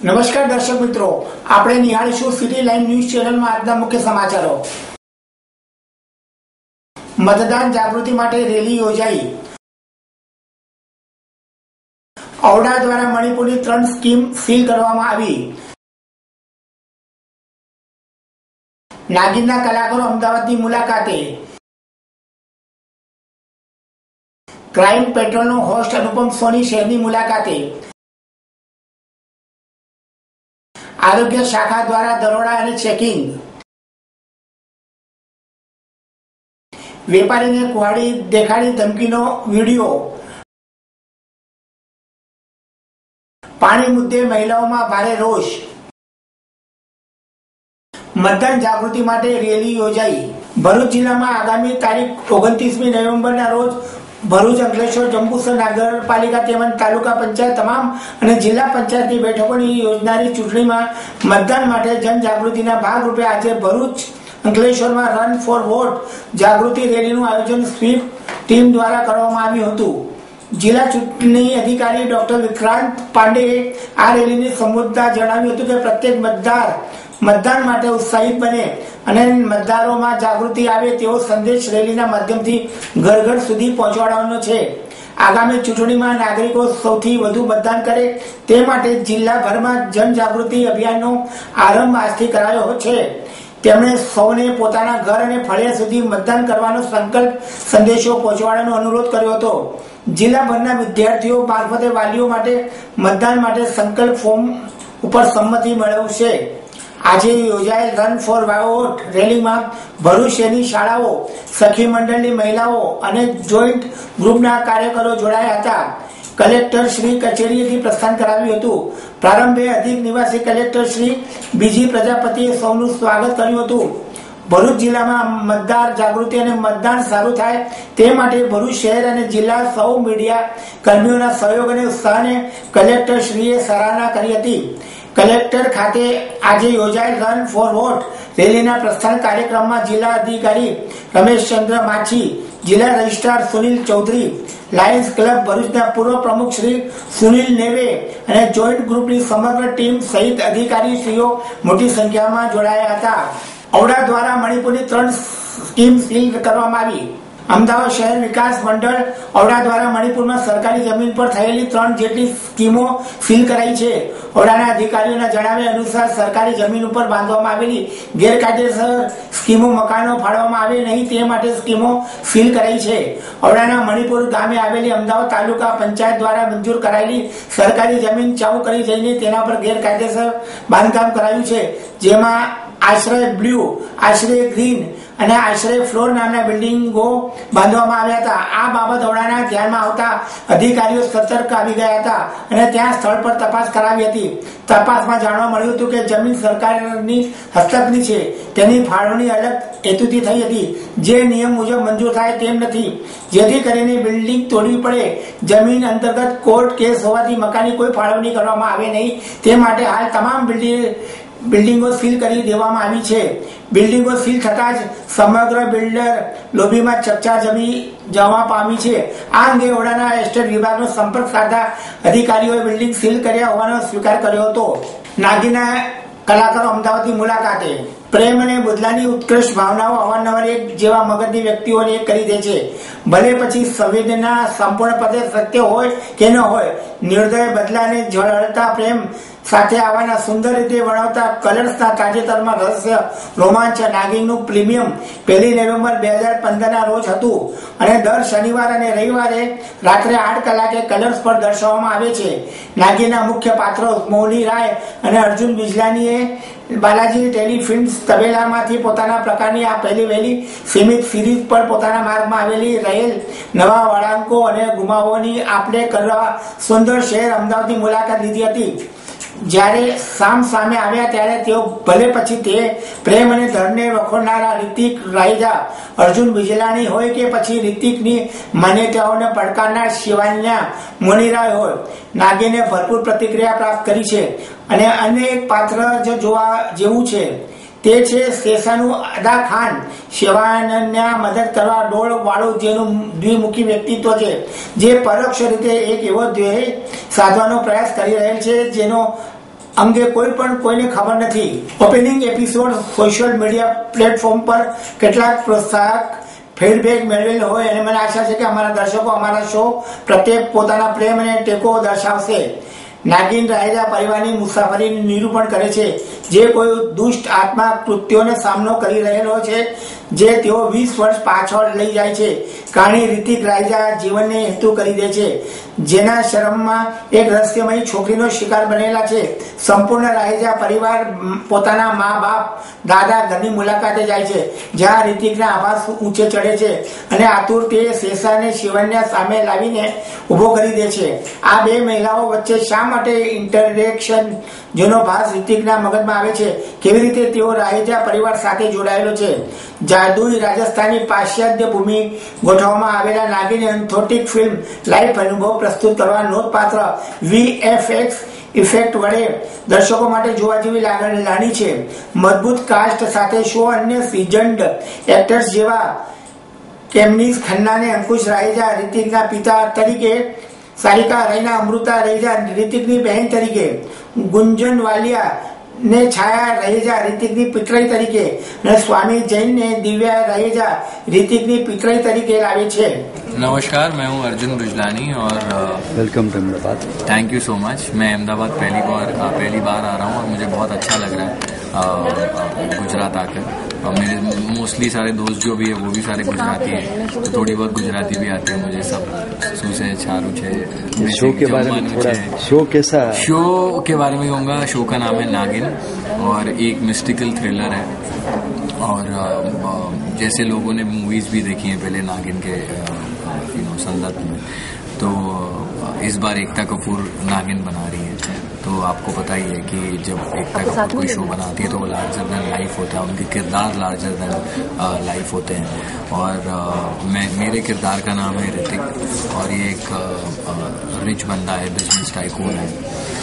નમસ્કાર દર્શક મિત્રો, આપણે નિહાળીશું સિટી લાઈવ ન્યૂઝ ચેનલમાં આજના મુખ્ય સમાચારો। મતદાન જાગૃતિ માટે રેલી યોજાઈ। ઔડા દ્વારા મણિપુરની 3 સ્કીમ સીલ કરવામાં આવી। નાગિનના કલાકારો અમદાવાદની મુલાકાતે। ક્રાઇમ પેટ્રોલનો હોસ્ટ અનુપમ સોની શહેરની મુલાકાતે। આરોગ્ય શાખા દ્વારા દરોડા અને ચેકિંગ। વેપારીને કુહાડી દેખાડી ધમકીનો વિડીયો। પાણી મુદ્દે મહિલાઓમાં ભારે રોષ। મતદાન જાગૃતિ માટે રેલી યોજાઈ। ભરૂચ જિલ્લામાં આગામી તારીખ 29મી નવેમ્બરના રોજ ભરૂચ, અંકલેશ્વર, જંબુસર નગરપાલિકા તેમજ તાલુકા પંચાયત તમામ અને જિલ્લા પંચાયતની બેઠકોની યોજનારી ચૂંટણીમાં મતદાન માટે જનજાગૃતિના ભાગરૂપે આજે ભરૂચ, અંકલેશ્વરમાં રન ફોર વોટ જાગૃતિ રેલીનું આયોજન સ્વીપ ટીમ દ્વારા કરવામાં આવ્યું હતું। જિલ્લા ચૂંટણી અધિકારી ડોક્ટર વિક્રાંત પાંડેએ આ રેલીને સંબોધતા જણાવ્યું હતું કે પ્રત્યેક મતદાર મતદાન માટે ઉત્સાહિત બને અને મતદારોમાં જાગૃતિ આવે તેવો સંદેશ રેલીના માધ્યમથી ઘર ઘર સુધી પહોંચાડવાનો છે। આગામી ચૂંટણીમાં નાગરિકો સૌથી વધુ મતદાન કરે તે માટે જિલ્લાભરમાં જનજાગૃતિ અભિયાનનો આરંભ આજથી કરાયો છે। તેમણે સૌને પોતાના ઘર અને ફળિયા સુધી મતદાન કરવાનો સંકલ્પ સંદેશો પહોંચાડવાનો અનુરોધ કર્યો હતો। જિલ્લાભરના વિદ્યાર્થીઓ મારફતે વાલીઓ માટે મતદાન માટે સંકલ્પ ફોર્મ ઉપર સંમતિ મેળવશે। આજે યોજાયેલ રન ફોર વોટ રેલીમાં ભરૂચ શહેરની શાળાઓ, સખી મંડળની મહિલાઓ અને જોઈન્ટ ગ્રુપના કાર્યકરો જોડાયા હતા। કલેક્ટર શ્રી કચેરીએથી પ્રસ્થાન કરાવ્યું હતું। પ્રારંભે અધિક નિવાસી કલેક્ટર શ્રી બીજી પ્રજાપતિએ સૌનું સ્વાગત કર્યું હતું। ભરૂચ જિલ્લામાં મતદાર જાગૃતિ અને મતદાન સારું થાય તે માટે ભરૂચ શહેર અને જિલ્લા સૌ મીડિયા કર્મીઓના સહયોગ અને ઉત્સાહને કલેક્ટર શ્રીએ સરાહના કરી હતી। કલેક્ટર ખાતે આજે યોજાયેલ રન ફોર વોટ રેલીના પ્રસ્થાન કાર્યક્રમમાં જિલ્લા અધિકારી રમેશચંદ્ર માછી, જિલ્લા registrar Sunil Chaudhary, Lions Club ભરૂચના પૂર્વ પ્રમુખ શ્રી સુનિલ નેવે અને જોઈન્ટ ગ્રુપની સમગ્ર ટીમ સહિત અધિકારીશ્રીઓ મોટી સંખ્યામાં જોડાયા હતા। ઔડા દ્વારા મણિપુરની 3 સ્કીમ સીલ કરવામાં આવી। અમદાવાદ શહેર વિકાસ મંડળ ઔડા દ્વારા મણિપુરમાં સરકારી જમીન પર થયેલી 3 જેટલી સ્કીમો સીલ કરાઈ છે। ઔડાના અધિકારીઓના જણાવ્યા અનુસાર સરકારી જમીન ઉપર બાંધવામાં આવેલી ગેરકાયદેસર સ્કીમો મકાનો ફાળવવામાં આવે નહીં તે માટે સ્કીમો સીલ કરાઈ છે। ઔડાના મણિપુર ગામે આવેલી અમદાવાદ તાલુકા પંચાયત દ્વારા મંજૂર કરાયેલી સરકારી જમીન ચાઉ કરી જઈને તેના પર ગેરકાયદેસર બાંધકામ કરાયું છે, જેમાં આશ્રય બ્લુ, આશ્રય ગ્રીન અને આશ્રય ફ્લોર નામના બિલ્ડિંગો બાંધવામાં આવ્યા હતા। આ બાબત ઔડાના ધ્યાનમાં આવતા અધિકારીઓ સતર્ક આવી ગયા હતા અને ત્યાં સ્થળ પર તપાસ કરાવી હતી। તપાસમાં જાણવા મળ્યું હતું કે જમીન સરકારની હસ્તકની છે, તેની ફાળવણી અલગ હેતુથી થઈ હતી, જે નિયમ મુજબ મંજૂર થાય તેમ નથી, જેથી કરીને બિલ્ડિંગ તોડવી પડે। જમીન અંતર્ગત કોર્ટ કેસ હોવાથી મકાનની કોઈ ફાળવણી કરવામાં આવે નહીં તે માટે હાલ તમામ બિલ્ડિંગો સીલ કરી દેવામાં આવી છે। બિલ્ડિંગો સીલ થતાં જ સમગ્ર બિલ્ડર લોબીમાં ચકચાર જવા પામી છે। આ અંગે ઔડાના એસ્ટેટ વિભાગનો સંપર્ક સાધતા અધિકારીઓએ બિલ્ડિંગ સીલ કર્યા હોવાનો સ્વીકાર કર્યો હતો। નાગિનના કલાકારો અમદાવાદની મુલાકાતે। પ્રેમ અને બદલાની ઉત્કૃષ્ટ ભાવનાઓ અવારનવાર એક જેવા મગજની વ્યક્તિઓને એક કરી દે છે। ભલે પછી સંવેદના સંપૂર્ણપણે સત્ય હોય કે ન હોય, નિર્દય બદલાને ઝળહળતા પ્રેમ સાથે આવવાના સુંદર રીતે વર્ણવતા કલર્સના તાજેતરમાં રહસ્ય રોમાંચ નાગિનનું પ્રીમિયમ 1 નવેમ્બર 2015ના રોજ હતું અને દર શનિવાર અને રવિવારે રાત્રે 8 કલાકે કલર્સ પર દર્શાવવામાં આવે છે। નાગિનના મુખ્ય પાત્રો મૌલી રાય અને અર્જુન બિજલાનીએ બાલાજી ટેલિફિલ્મ્સ તબેલામાંથી પોતાના પ્રકારની આ પહેલી વહેલી સીમિત સિરીઝ પર પોતાના માર્ગમાં આવેલી રહેલ નવા વળાંકો અને ગુમાવોની આપલે કરવા સુંદર શહેર અમદાવાદની મુલાકાત લીધી હતી। જ્યારે સામે આવ્યા ત્યારે તેઓ ભલે પછી તે પ્રેમ અને ધર્મને વખોડનારા રિતિક રાયજા, અર્જુન બિજલાની હોય કે પછી રિતિકની માન્યતાઓને પડકારનાર શિવાન્યા મોનીરાય હોય, નાગિને ભરપૂર પ્રતિક્રિયા પ્રાપ્ત કરી છે અને અનેક પાત્ર જોવા જેવું છે। તે છે શેષાનુ અદા ખાન, શિવાનંદના મદદ કરવા ડોળ વાળું જેનું દ્વિમુખી વ્યક્તિત્વ છે, જે પરોક્ષ રીતે એક એવો ધ્યેય સાધવાનો પ્રયાસ કરી રહેલ છે જેનો અંગે કોઈને ખબર નથી. Opening episode social media platform પર કેટલાક પ્રોત્સાહક ફીડબેક મેળવેલ હોય અને મને આશા છે કે અમારા દર્શકો અમારા શો પ્રત્યે પોતાના પ્રેમ અને ટેકો દર્શાવશે. નાગિન રાહેજા પરિવારની મુસાફરીનું નિરૂપણ કરે છે, જે કોઈ દુષ્ટ આત્મા કૃત્યોનો સામનો કરી રહેલો છે, જે તેઓ 20 વર્ષ પાછળ લઈ જાય છે. કહાની રિતિક રાહેજા જીવનને હેતુ કરી દે છે, જેના શરમમાં એક રહસ્યમય છોકરીનો શિકાર બનેલા છે. સંપૂર્ણ રાહેજા પરિવાર પોતાના મા બાપ દાદા ઘરની મુલાકાતે જાય છે, જ્યાં રિતિકના આવાસ ઊંચે ચડે છે અને આતુર તે શેષાને શિવન્યા સામે લાવીને ઉભો કરી દે છે. આ બે મહિલાઓ વચ્ચે શા માટે ઇન્ટરેક્શન જેનો ભાસ રિતિકના મગજમાં આવે છે, કેવી રીતે તેઓ રાહેજા પરિવાર સાથે જોડાયેલો છે. જાદુઈ રાજસ્થાની પાશ્ચાત્ય ભૂમિ ગોઠવવામાં આવેલા નાગિન એન્થોટિક ફિલ્મ લાઈફ અનુભવ પ્રસ્તુત કરવા નોંધપાત્ર VFX ઇફેક્ટ વડે દર્શકો માટે જોવા જેવી લાગણી છે. મજબૂત કાસ્ટ સાથે શો અન્ય સિઝન્ડ એક્ટર્સ જેવા કેમનીસ ખન્ના ને અંકુશ રાહેજા રિતિકના પિતા તરીકે, સારિકા રૈના અમૃતા રહેજા રિતિકની બહેન તરીકે, ગુંજન વાલિયા ने छाया रहेजा ऋतिकनी पितराई तरीके ने स्वामी जैन ने दिव्या रहेजा ऋतिकनी पितराई तरीके लावे छे. नमस्कार, मैं हूं अर्जुन ब्रिजलानी और welcome to Ahmedabad. Thank you so much. मैं अहमदाबाद पहली बार आ रहा हूं और मुझे बहुत अच्छा लग रहा है गुजरात आकर. और मेरे मोस्टली सारे दोस्त जो भी है वो भी सारे गुजराती हैं, तो थोड़ी बहुत गुजराती भी आती है मुझे. सब सूसे छारू छे. शो के बारे में थोड़ा, शो कैसा? शो के बारे में कहूँगा, शो का नाम है नागिन और एक मिस्टिकल थ्रिलर है. और जैसे लोगों ने मूवीज भी देखी हैं पहले नागिन के संदर्भ में, तो इस बार एकता कपूर नागिन बना रही है. तो आपको पता ही है कि जब एकता कपूर कोई शो बनाती है तो वो लार्जर देन लाइफ होता है, उनके किरदार लार्जर देन लाइफ होते हैं. और मेरे किरदार का नाम है ऋतिक और ये एक रिच बंदा है, बिजनेस टाइकून है.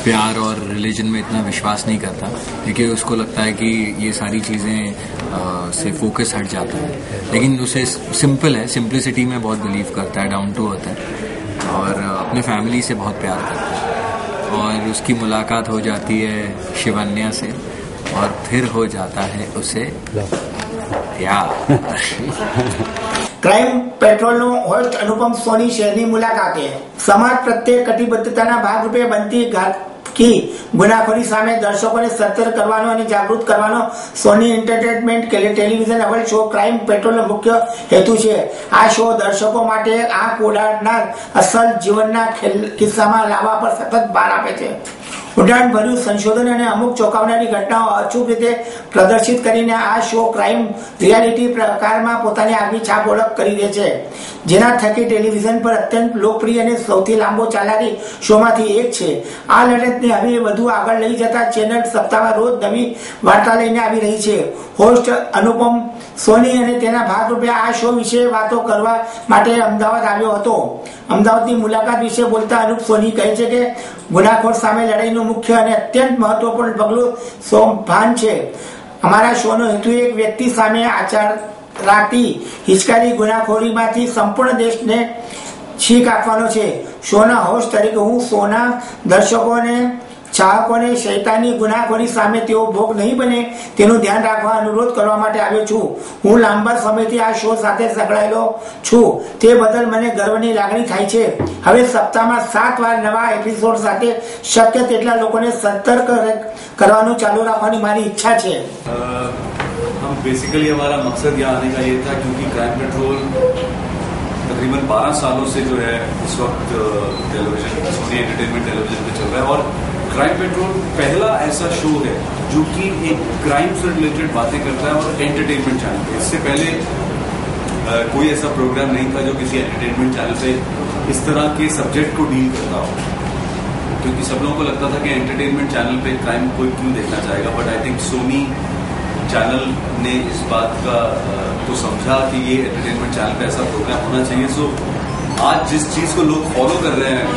प्यार और रिलीजन में इतना विश्वास नहीं करता, क्योंकि उसको लगता है कि ये सारी चीज़ें से फोकस हट जाता है. लेकिन उसे सिंपल है, सिंप्लिसिटी में बहुत बिलीव करता है, डाउन टू अर्थ है और अपने फैमिली से बहुत प्यार करता है. और उसकी मुलाकात हो जाती है शिवन्या से और फिर हो जाता है उसे प्यार. ક્રાઇમ પેટ્રોલનો હોસ્ટ અનુપમ સોની શહેરની મુલાકાતે. સમાજ પ્રત્યે કટિબદ્ધતાના ભાગરૂપે બનતી ઘાતકી ગુનાખોરી સામે દર્શકોને સતર્ક કરવાનો અને જાગૃત કરવાનો સોની એન્ટરટેનમેન્ટ ટેલિવિઝન અવલ શો ક્રાઇમ પેટ્રોલનો મુખ્ય હેતુ છે. આ શો દર્શકો માટે આંખ ઉડાડનાર અસલ જીવનના કિસ્સામાં લાવવા પર સતત ભાર આપે છે. ઉડાણ ભર્યું સંશોધન અને અમુક ચોંકાવનારી ઘટનાઓ અચૂક રીતે પ્રદર્શિત કરીને આ શો ક્રાઇમ રિયાલિટી પ્રકારમાં પોતાની આગવી છાપ ઓળખ કરી દે છે, જેના થકી ટેલિવિઝન પર અત્યંત લોકપ્રિય અને સૌથી લાંબો ચાલનારી શોમાંથી એક છે. આ લડતને હવે વધુ આગળ લઈ જતા ચેનલ સપ્તાહમાં રોજ નવી વાર્તા લઈને આવી રહી છે. હોસ્ટ અનુપમ સોની અને તેના ભાગરૂપે આ શો વિશે વાતો કરવા માટે અમદાવાદ આવ્યો હતો. અમદાવાદની મુલાકાત વિશે બોલતા અનુપ સોની કહે છે કે ગુનાખોર સામે લડાઈનું મુખ્ય અને અત્યંત મહત્વપૂર્ણ પગલું ભાન છે. અમારા શોનો હેતુ એક વ્યક્તિ સામે આચરાતી હિચકારી ગુનાખોરીમાંથી સંપૂર્ણ દેશને શીખ આપવાનો છે. શોના હોસ્ટ તરીકે હું શોના દર્શકોને ચાહકોને શૈતાની ગુનાખોરી સામે તેઓ ભોગ નહીં બને તેનું ધ્યાન રાખવા અનુરોધ કરવા માટે આવ્યો છું. હું લાંબા સમયથી આ શો સાથે સંકળાયેલો છું, તે બદલ મને ગર્વની લાગણી થાય છે. હવે સપ્તાહમાં 7 વાર નવા એપિસોડ સાથે શક્ય તેટલા લોકોને સતર્ક કરવાનું ચાલુ રાખવાની મારી ઈચ્છા છે. हम बेसिकली हमारा मकसद यहाँ आने का ये था, क्योंकि क्राइम पेट्रोल तकरीबन 12 सालों से जो है इस वक्त टेलीविजन सोनी एंटरटेनमेंट टेलीविजन पे चल रहा है. और क्राइम पेट्रोल पहला ऐसा शो है जो कि एक क्राइम से रिलेटेड बातें करता है और एंटरटेनमेंट चैनल पे. इससे पहले कोई ऐसा प्रोग्राम नहीं था जो किसी एंटरटेनमेंट चैनल पे इस तरह के सब्जेक्ट को डील करता हो, क्योंकि सब लोगों को लगता था कि एंटरटेनमेंट चैनल पे क्राइम कोई क्यों देखना चाहेगा. But I think Sony channel ने इस बात का तो समझा कि ये एंटरटेनमेंट चैनल पे ऐसा प्रोग्राम होना चाहिए. सो आज जिस चीज़ को लोग फॉलो कर रहे हैं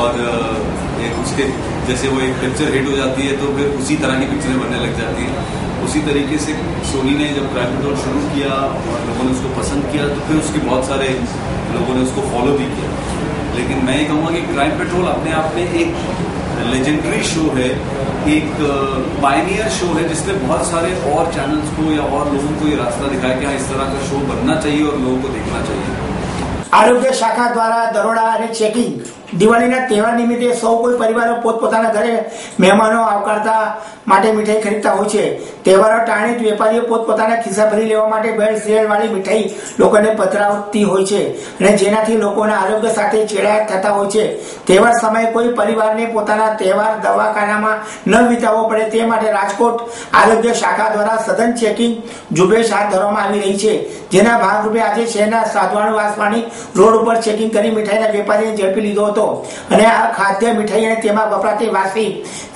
और एक उसके जैसे वो एक पिक्चर हिट हो जाती है तो फिर उसी तरह की पिक्चरें बनने लग जाती हैं. उसी तरीके से सोनी ने जब क्राइम पेट्रोल शुरू किया और लोगों ने उसको पसंद किया तो फिर उसके बहुत सारे लोगों ने उसको फॉलो भी किया. लेकिन मैं ये कहूँगा कि क्राइम पेट्रोल अपने आप में एक लेजेंडरी शो है, एक पायनियर शो है जिसने बहुत सारे और चैनल्स को या और लोगों को ये रास्ता दिखाया कि हाँ इस तरह का शो बनना चाहिए और लोगों को देखना चाहिए। आरोग्य शाखा द्वारा दरोड़ा અને ચેકિંગ દિવાળીના તહેવાર નિમિત્તે સૌ કોઈ પરિવારો પોતપોતાના ઘરે મહેમાનો આવકારતા માટે મીઠાઈ ખરીદતા હોય છે। તહેવારો ટાણે વેપારીઓ પોતપોતાના ખિસ્સા ભરી લેવા માટે બેડ સિરિયલ વાળી મીઠાઈ લોકોને પધરાવતી હોય છે અને જેનાથી લોકોના આરોગ્ય સાથે ચેડા થતા હોય છે। તહેવાર સમયે કોઈ પરિવારને પોતાના તહેવાર દવાખાનામાં ન વિતાવવો પડે તે માટે રાજકોટ આરોગ્ય શાખા દ્વારા સઘન ચેકિંગ ઝુંબેશ હાથ ધરવામાં આવી રહી છે, જેના ભાગરૂપે આજે શહેરના સાધવાણી વાસવાણી રોડ ઉપર ચેકિંગ કરી મીઠાઈના વેપારીને ઝડપી લીધો હતો અને આ ખાદ્ય મીઠાઈ અને તેમાં વપરાતી વાસી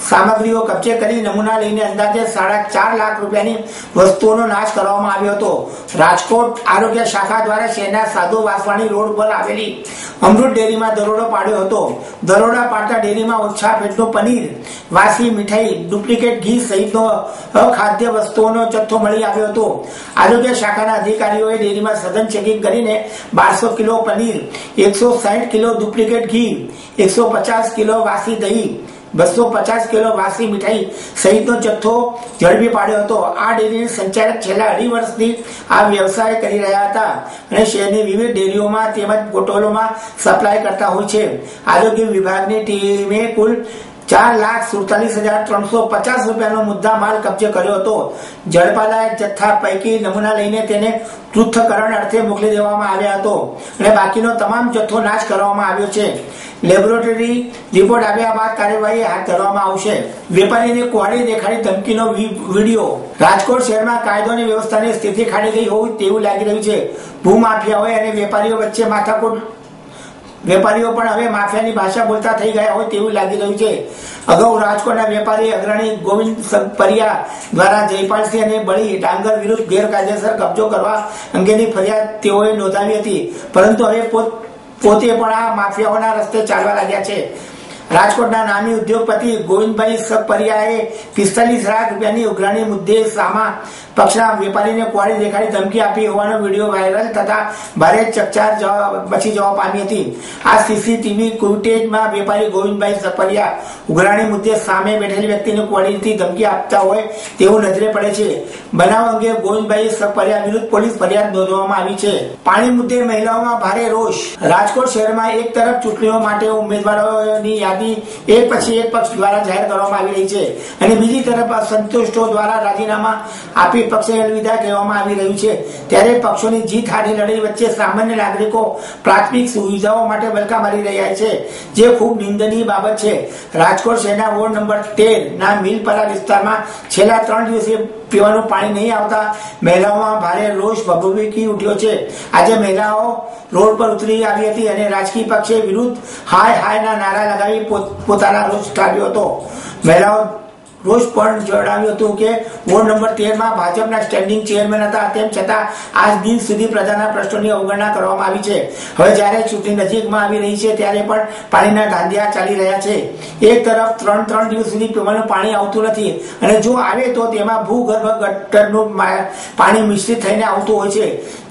સામગ્રીઓ કબજે કરી નમૂના લઈને અંદાજે 4.5 લાખ રૂપિયાની વસ્તુઓનો નાશ કરવામાં આવ્યો હતો। રાજકોટ આરોગ્ય શાખા દ્વારા શહેરના સાધુ વાસવાણી રોડ પર આવેલી અમૃત ડેરીમાં દરોડો પાડ્યો હતો। દરોડા પાડતા ડેરીમાં ઓછા ફેટનું પનીર, વાસી મીઠાઈ, ડુપ્લિકેટ ઘી સહિતનો અખાદ્ય વસ્તુઓનો જથ્થો મળી આવ્યો હતો। આરોગ્ય શાખાના અધિકારીઓએ ડેરીમાં સઘન ચેકિંગ કરીને 1200 કિલો પનીર, 160 કિલો ડુપ્લિકેટ ઘી, 150 કિલો વાસી દહીં, 250 કિલો વાસી મીઠાઈ સહિતનો જથ્થો ઝડપી પાડ્યો હતો। આ ડેરીના સંચાલક છેલ્લા 2.5 વર્ષથી આ વ્યવસાય કરી રહ્યા હતા અને શહેરની વિવિધ ડેરીઓમાં તેમજ બોટલોમાં સપ્લાય કરતા હોય છે। આરોગ્ય વિભાગની ટીમે કુલ 4,47,350 રૂપિયાનો મુદ્દા માલ કબજે કર્યો હતો। ઝડપાયેલા જથ્થા પૈકી નમૂના લઈને તેને પૃથ્થકરણ અર્થે મોકલી દેવામાં આવ્યા હતો અને બાકીનો તમામ જથ્થો નાશ કરવામાં આવ્યો છે। લેબોરેટરી રિપોર્ટ આવ્યા બાદ કાર્યવાહી હાથ ધરવામાં આવશે। વેપારીને કુહાડી દેખાડી ધમકીનો વિડીયો। રાજકોટ શહેરમાં કાયદો અને વ્યવસ્થાની સ્થિતિ ખાડી ગઈ હોય તેવું લાગી રહ્યું છે। ભૂમાફિયાઓ અને વેપારીઓ વચ્ચે માથાકૂટ, વેપારીઓ પણ હવે માફિયાની ભાષા બોલતા થઈ ગયા હોય તેવું લાગી રહ્યું છે। અગાઉ રાજકોટના વેપારી અગ્રણી ગોવિંદ પરિયા દ્વારા જયપાલસિંહ અને બળી ડાંગર વિરુદ્ધ ગેરકાયદેસર કબજો કરવા અંગેની ફરિયાદ તેઓએ નોંધાવી હતી, પરંતુ હવે પોતે પણ આ માફિયાઓના રસ્તે ચાલવા લાગ્યા છે। રાજકોટના નામી ઉદ્યોગપતિ ગોવિંદભાઈ સપરિયાએ 45 લાખ રૂપિયાની ઉઘરાણી મુદ્દે સામા પક્ષના વેપારીને કુહાડી દેખાડી ધમકી આપી હોવાનો વિડીયો વાયરલ થતા ભારે ચકચાર મચી જવા પામી હતી। આ સીસીટીવી ફૂટેજમાં વેપારી ગોવિંદભાઈ સપરિયા ઉઘરાણી મુદ્દે સામે બેઠેલી વ્યક્તિને કુહાડીથી ધમકી આપતા હોય તેવું નજરે પડે છે। બનાવ અંગે ગોવિંદભાઈ સપરિયા વિરુદ્ધ પોલીસ ફરિયાદ નોંધવામાં આવી છે। પાણી મુદ્દે મહિલાઓમાં ભારે રોષ। રાજકોટ શહેરમાં એક તરફ ચૂંટણીઓ માટે ઉમેદવારોની યાદી એક પછી એક પક્ષ દ્વારા જાહેર કરવામાં આવી રહી છે અને બીજી તરફ સંતુષ્ટો દ્વારા રાજીનામા આપી પક્ષને અલવિદા કહેવામાં આવી રહ્યું છે। ત્યારે પક્ષોની જીત હારી લડાઈ વચ્ચે સામાન્ય નાગરિકો પ્રાથમિક સુવિધાઓ માટે વલખા મારી રહ્યા છે, જે ખૂબ નિંદનીય બાબત છે। રાજકોટ શહેરના વોર્ડ નંબર 13 ના મિલપરા વિસ્તારમાં છેલ્લા 3 દિવસથી પીવાનું પાણી નહીં આવતા મહિલાઓમાં ભારે રોષ ભભૂકી ઉઠ્યો છે। આજે મહિલાઓ રોડ પર ઉતરી આવી હતી અને રાજકીય પક્ષે વિરુદ્ધ હાય હાયના નારા લગાવી પોતાના રોષ ઠાલવ્યો હતો। મહિલાઓ રોજ પણ જણાવ્યું હતું કે વોર્ડ નંબર 13માં ભાજપના સ્ટેન્ડિંગ ચેરમેન હતા, તેમ છતાં આજ દિન સુધી પ્રજાના પ્રશ્નોની અવગણના કરવામાં આવી છે। હવે જ્યારે ચૂંટણી નજીકમાં આવી રહી છે ત્યારે પણ પાણીના ધાંધિયા ચાલી રહ્યા છે। એક તરફ 3 દિવસ સુધી પીવાનું પાણી આવતું નથી અને જો આવે તો તેમાં ભૂગર્ભ ગટરનું પાણી મિશ્રિત થઈને આવતું હોય છે,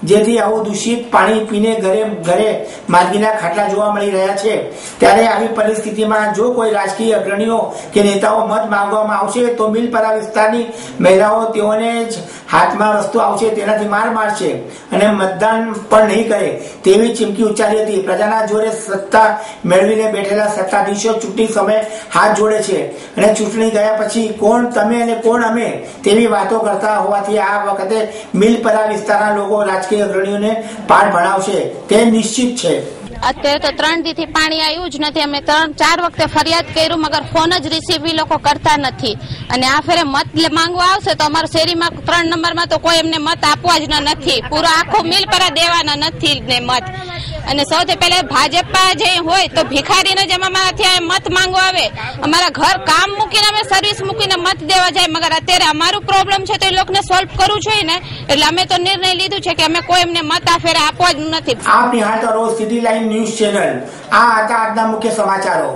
જેથી આવું દૂષિત પાણી પીને ઘરે ઘરે માંદગીના ખાટલા જોવા મળી રહ્યા છે। ત્યારે આવી પરિસ્થિતિમાં જો કોઈ રાજકીય અગ્રણીઓ કે નેતાઓ મત માંગવામાં આવશે તો મિલપરા વિસ્તારની મહિલાઓ તેઓને જ હાથમાં વસ્તુ આવશે તેનાથી માર મારશે અને મતદાન પણ નહીં કરે તેવી ચીમકી ઉચ્ચારી હતી। પ્રજાના જોરે સત્તા મેળવીને બેઠેલા સત્તાધીશો ચૂંટણી સમયે હાથ જોડે છે અને ચૂંટણી ગયા પછી કોણ તમે અને કોણ અમે તેવી વાતો કરતા હોવાથી આ વખતે મિલપરા વિસ્તારના લોકો રાજકીય અગ્રણીઓને પાઠ ભણાવશે તે નિશ્ચિત છે। અત્યારે તો 3 દીથી પાણી આવ્યું જ નથી। અમે 3-4 વખતે ફરિયાદ કર્યું, મગર ફોન જ રિસીવ એ લોકો કરતા નથી અને આ ફેરે મત માંગવા આવશે તો અમારા શેરીમાં 3 નંબરમાં તો કોઈ એમને મત આપવા જ નથી। પૂરો આખો મિલપરા દેવાના નથી ને મત। અને સૌથી પહેલા ભાજપા જે હોય તો ભિખારીને જ અમારાથી મત માંગવા આવે, અમારા ઘર કામ મૂકીને અમે સર્વિસ મૂકીને મત દેવા જાય, મગર અત્યારે અમારું પ્રોબ્લેમ છે તો એ લોકોને સોલ્વ કરવું જોઈએ ને, એટલે અમે તો નિર્ણય લીધું છે કે અમે કોઈ એમને મત આ ફેરે આપવા જ નથી। આપ નિહાળતા રહો સિટી લાઈન ન્યૂઝ ચેનલ। આ હતા આજના મુખ્ય સમાચારો।